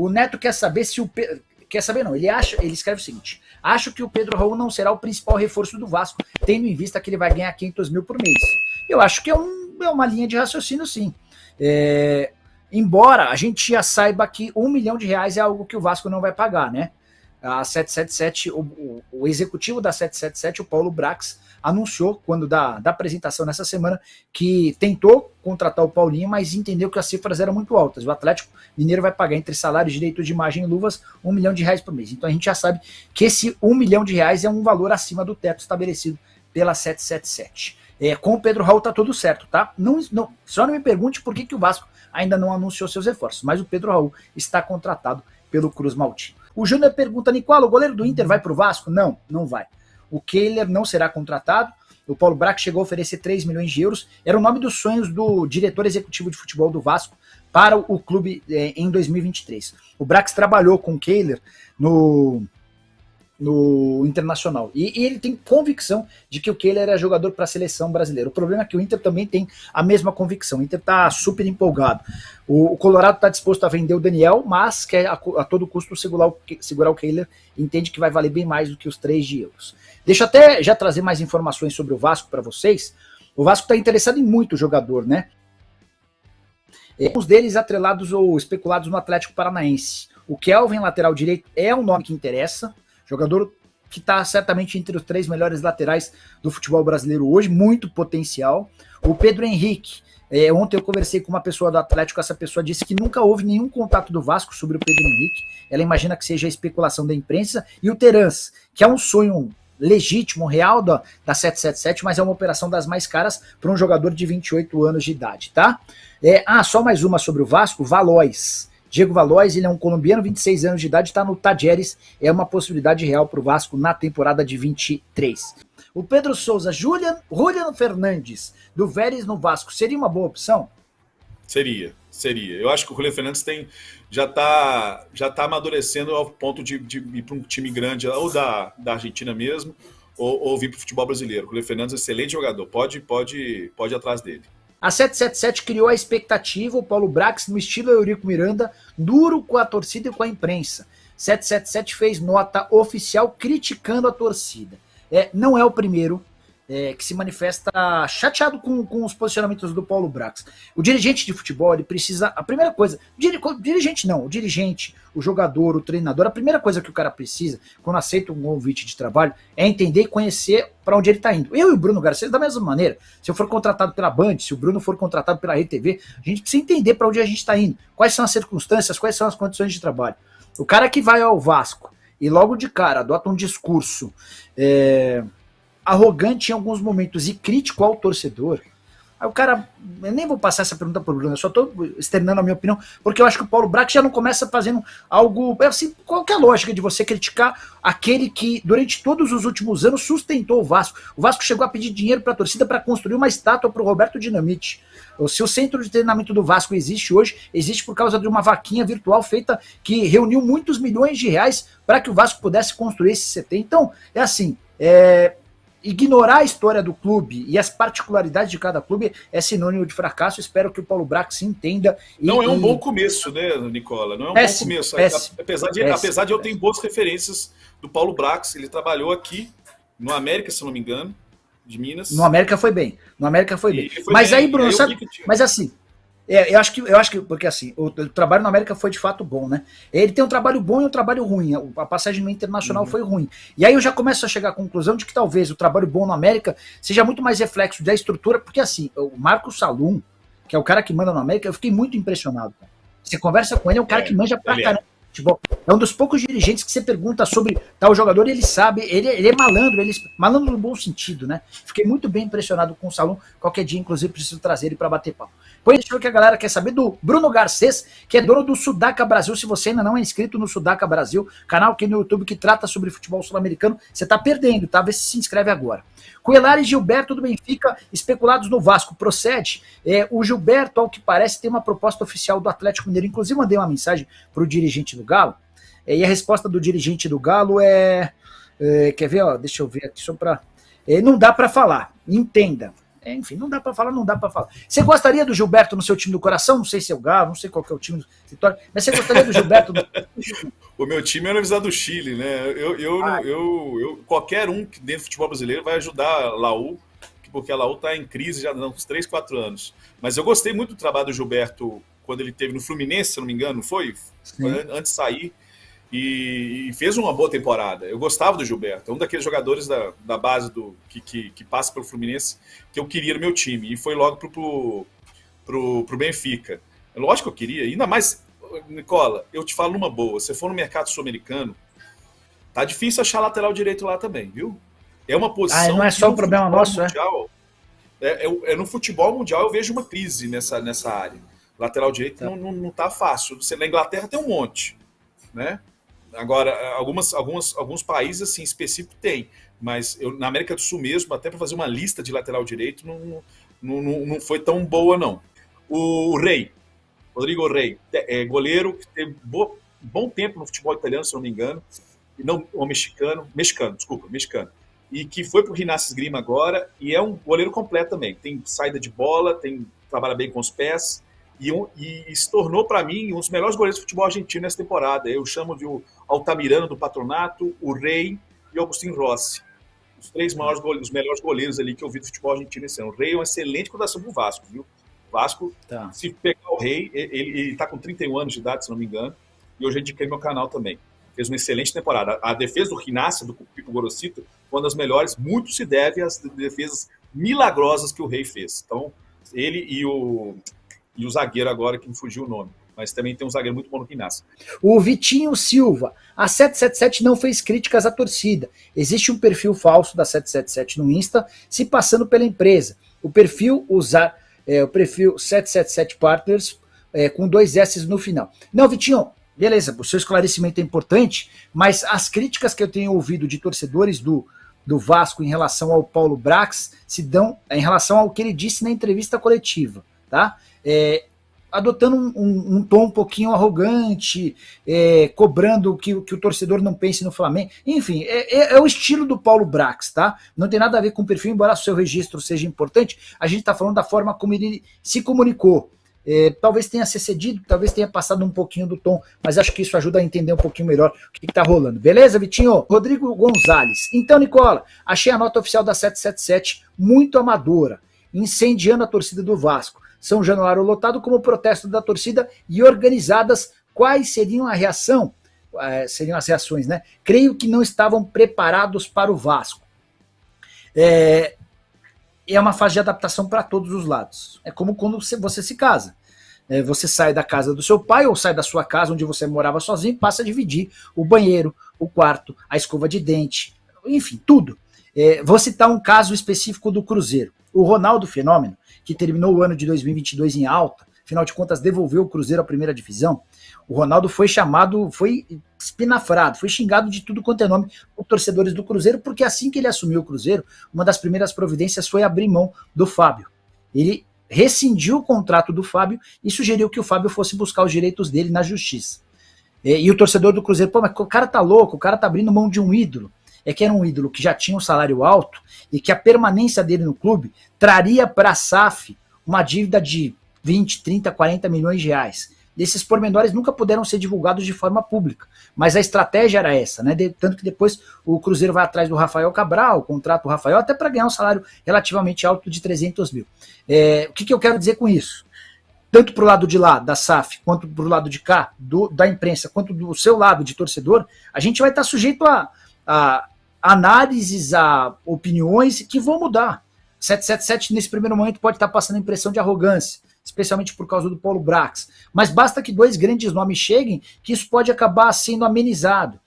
O Neto quer saber se o quer saber não, ele escreve o seguinte: acho que o Pedro Raul não será o principal reforço do Vasco, tendo em vista que ele vai ganhar 500 mil por mês. Eu acho que é uma linha de raciocínio, sim. Embora a gente já saiba que R$ 1 milhão é algo que o Vasco não vai pagar, né? A 777, o executivo da 777, o Paulo Brax, anunciou, quando da apresentação nessa semana, que tentou contratar o Paulinho, mas entendeu que as cifras eram muito altas. O Atlético Mineiro vai pagar entre salários, direito de imagem e luvas R$ 1 milhão por mês. Então a gente já sabe que esse R$ 1 milhão é um valor acima do teto estabelecido pela 777. Com o Pedro Raul tá tudo certo, tá? Só não me pergunte por que o Vasco ainda não anunciou seus reforços, mas o Pedro Raul está contratado pelo Cruz Maltino. O Júnior pergunta: Nicola, o goleiro do Inter vai pro Vasco? Não, não vai. O Kehler não será contratado. O Paulo Brax chegou a oferecer 3 milhões de euros. Era o nome dos sonhos do diretor executivo de futebol do Vasco para o clube em 2023. O Brax trabalhou com o Kehler no Internacional. E ele tem convicção de que o Kehler é jogador para a seleção brasileira. O problema é que o Inter também tem a mesma convicção. O Inter está super empolgado. O Colorado está disposto a vender o Daniel, mas quer a todo custo segurar o Kehler. Entende que vai valer bem mais do que os 3 de euros. Deixa eu até já trazer mais informações sobre o Vasco para vocês. O Vasco está interessado em muito jogador, né? Alguns deles atrelados ou especulados no Atlético Paranaense. O Kelvin, lateral direito, é um nome que interessa. Jogador que está certamente entre os 3 melhores laterais do futebol brasileiro hoje, muito potencial. O Pedro Henrique, ontem eu conversei com uma pessoa do Atlético, essa pessoa disse que nunca houve nenhum contato do Vasco sobre o Pedro Henrique, ela imagina que seja a especulação da imprensa. E o Terans, que é um sonho legítimo, real da 777, mas é uma operação das mais caras para um jogador de 28 anos de idade, tá? Só mais uma sobre o Vasco, Valois. Diego Valois, ele é um colombiano, 26 anos de idade, está no Tajeres, é uma possibilidade real para o Vasco na temporada de 23. O Pedro Souza, Julian Fernandes, do Vélez no Vasco, seria uma boa opção? Seria. Eu acho que o Julian Fernandes já tá amadurecendo ao ponto de ir para um time grande, ou da Argentina mesmo, ou vir para o futebol brasileiro. O Julian Fernandes é um excelente jogador, pode ir atrás dele. A 777 criou a expectativa, o Paulo Brax, no estilo Eurico Miranda, duro com a torcida e com a imprensa. 777 fez nota oficial criticando a torcida. Não é o primeiro que se manifesta chateado com os posicionamentos do Paulo Brax. O dirigente de futebol, ele precisa... A primeira coisa... O dirigente, o jogador, o treinador, a primeira coisa que o cara precisa, quando aceita um convite de trabalho, é entender e conhecer para onde ele está indo. Eu e o Bruno Garcês, da mesma maneira, se eu for contratado pela Band, se o Bruno for contratado pela RTV, a gente precisa entender para onde a gente está indo, quais são as circunstâncias, quais são as condições de trabalho. O cara que vai ao Vasco e logo de cara adota um discurso arrogante em alguns momentos e crítico ao torcedor, aí o cara, eu nem vou passar essa pergunta pro Bruno, eu só estou externando a minha opinião, porque eu acho que o Paulo Brax já não começa fazendo algo, assim, qual que é a lógica de você criticar aquele que durante todos os últimos anos sustentou o Vasco? O Vasco chegou a pedir dinheiro para a torcida para construir uma estátua para o Roberto Dinamite. Se o centro de treinamento do Vasco existe hoje, existe por causa de uma vaquinha virtual feita que reuniu muitos milhões de reais para que o Vasco pudesse construir esse CT. Então, é assim, ignorar a história do clube e as particularidades de cada clube é sinônimo de fracasso. Espero que o Paulo Brax entenda. Não é um bom começo, né, Nicola? Não é um bom começo. Apesar de eu ter boas referências do Paulo Brax, ele trabalhou aqui no América, se não me engano, de Minas. No América foi bem. Mas bem, aí, Bruno, sabe? Mas assim, eu acho que, porque assim, o trabalho no América foi de fato bom, né? Ele tem um trabalho bom e um trabalho ruim. A passagem no Internacional foi ruim. E aí eu já começo a chegar à conclusão de que talvez o trabalho bom no América seja muito mais reflexo da estrutura, porque assim, o Marcos Salum, que é o cara que manda no América, eu fiquei muito impressionado. Você conversa com ele, é um cara que manja pra caramba. É um dos poucos dirigentes que você pergunta sobre tal jogador e ele sabe, ele é malandro, malandro no bom sentido, né? Fiquei muito bem impressionado com o Salum. Qualquer dia, inclusive, preciso trazer ele para bater papo. Pois deixa eu ver que a galera quer saber do Bruno Garcês, que é dono do Sudaca Brasil. Se você ainda não é inscrito no Sudaca Brasil, canal aqui no YouTube que trata sobre futebol sul-americano, você tá perdendo, tá? Vê se inscreve agora. Coelhar e Gilberto do Benfica, especulados no Vasco. Procede? O Gilberto, ao que parece, tem uma proposta oficial do Atlético Mineiro. Inclusive, mandei uma mensagem pro dirigente do Galo, e a resposta do dirigente do Galo quer ver, ó, deixa eu ver aqui só para... não dá para falar, entenda. Enfim, não dá pra falar, não dá pra falar. Você gostaria do Gilberto no seu time do coração? Não sei se é o Galo, não sei qual que é o time do Vitória, mas você gostaria do Gilberto no... O meu time é a Universidade do Chile, né? Qualquer um que dentro do futebol brasileiro vai ajudar a Laú, porque a Laú está em crise já há uns 3, 4 anos. Mas eu gostei muito do trabalho do Gilberto quando ele teve no Fluminense, se não me engano, não foi? Antes de sair. E fez uma boa temporada. Eu gostava do Gilberto. É um daqueles jogadores da base que passa pelo Fluminense que eu queria no meu time. E foi logo pro Benfica. Lógico que eu queria. Ainda mais, Nicola, eu te falo numa boa. Se for no mercado sul-americano, tá difícil achar lateral direito lá também, viu? É uma posição. Não é só o problema nosso, mundial, no futebol mundial eu vejo uma crise nessa área. Lateral direito não tá fácil. Na Inglaterra tem um monte, né? Agora, alguns países assim, específicos tem, mas na América do Sul mesmo, até para fazer uma lista de lateral direito, não foi tão boa, não. O Rei, Rodrigo Rei, goleiro que teve bom tempo no futebol italiano, se não me engano, ou mexicano, e que foi para o Rinascis Grima agora, e é um goleiro completo também, tem saída de bola, trabalha bem com os pés, e se tornou, para mim, um dos melhores goleiros do futebol argentino nessa temporada. Eu chamo de o Altamirano do Patronato, o Rei e o Agustín Rossi. Os 3 os melhores goleiros ali que eu vi do futebol argentino esse ano. O Rei é uma excelente contratação pro Vasco, viu? O Vasco, se pegar o Rei, ele tá com 31 anos de idade, se não me engano, e hoje eu indiquei no meu canal também. Fez uma excelente temporada. A defesa do Rinascis, do Pipo Gorosito, foi uma das melhores. Muito se deve às defesas milagrosas que o Rei fez. Então, ele e o zagueiro agora, que me fugiu o nome. Mas também tem um zagueiro muito bom no Rinascis. O Vitinho Silva. A 777 não fez críticas à torcida. Existe um perfil falso da 777 no Insta, se passando pela empresa. O perfil 777 Partners, com 2 S no final. Não, Vitinho, beleza, o seu esclarecimento é importante, mas as críticas que eu tenho ouvido de torcedores do Vasco em relação ao Paulo Brax se dão em relação ao que ele disse na entrevista coletiva, tá? Adotando um tom um pouquinho arrogante, cobrando que o torcedor não pense no Flamengo. Enfim, é o estilo do Paulo Brax, tá? Não tem nada a ver com o perfil, embora o seu registro seja importante, a gente está falando da forma como ele se comunicou. Talvez tenha se cedido, talvez tenha passado um pouquinho do tom, mas acho que isso ajuda a entender um pouquinho melhor o que está rolando. Beleza, Vitinho? Rodrigo Gonzalez. Então, Nicola, achei a nota oficial da 777 muito amadora, incendiando a torcida do Vasco. São Januário lotado como protesto da torcida e organizadas. Quais seriam a reação? Seriam as reações, né? Creio que não estavam preparados para o Vasco. É uma fase de adaptação para todos os lados. É como quando você se casa. Você sai da casa do seu pai ou sai da sua casa onde você morava sozinho e passa a dividir o banheiro, o quarto, a escova de dente, enfim, tudo. Vou citar um caso específico do Cruzeiro. O Ronaldo Fenômeno, que terminou o ano de 2022 em alta, afinal de contas devolveu o Cruzeiro à primeira divisão, o Ronaldo foi espinafrado, foi xingado de tudo quanto é nome por torcedores do Cruzeiro, porque assim que ele assumiu o Cruzeiro, uma das primeiras providências foi abrir mão do Fábio. Ele rescindiu o contrato do Fábio e sugeriu que o Fábio fosse buscar os direitos dele na justiça. E o torcedor do Cruzeiro, mas o cara tá louco, o cara tá abrindo mão de um ídolo. Que era um ídolo que já tinha um salário alto e que a permanência dele no clube traria para a SAF uma dívida de 20, 30, 40 milhões de reais. Esses pormenores nunca puderam ser divulgados de forma pública, mas a estratégia era essa, né? Tanto que depois o Cruzeiro vai atrás do Rafael Cabral, contrata o Rafael até para ganhar um salário relativamente alto de 300 mil. O que eu quero dizer com isso? Tanto para o lado de lá, da SAF, quanto para o lado de cá, da imprensa, quanto do seu lado de torcedor, a gente vai estar sujeito a análises, a opiniões que vão mudar. 777 nesse primeiro momento pode estar passando a impressão de arrogância, especialmente por causa do Paulo Brax, mas basta que 2 grandes nomes cheguem que isso pode acabar sendo amenizado.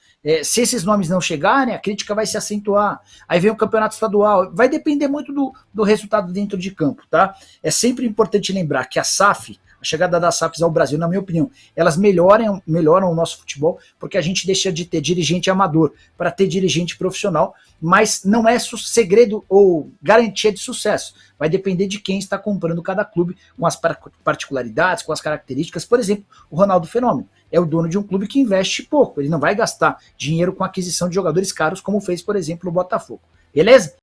Se esses nomes não chegarem, a crítica vai se acentuar. Aí vem o campeonato estadual, vai depender muito do resultado dentro de campo, tá? É sempre importante lembrar que a SAF, a chegada das SAFs ao Brasil, na minha opinião, elas melhoram o nosso futebol, porque a gente deixa de ter dirigente amador para ter dirigente profissional, mas não é segredo ou garantia de sucesso. Vai depender de quem está comprando cada clube, com as particularidades, com as características. Por exemplo, o Ronaldo Fenômeno é o dono de um clube que investe pouco, ele não vai gastar dinheiro com aquisição de jogadores caros, como fez, por exemplo, o Botafogo. Beleza?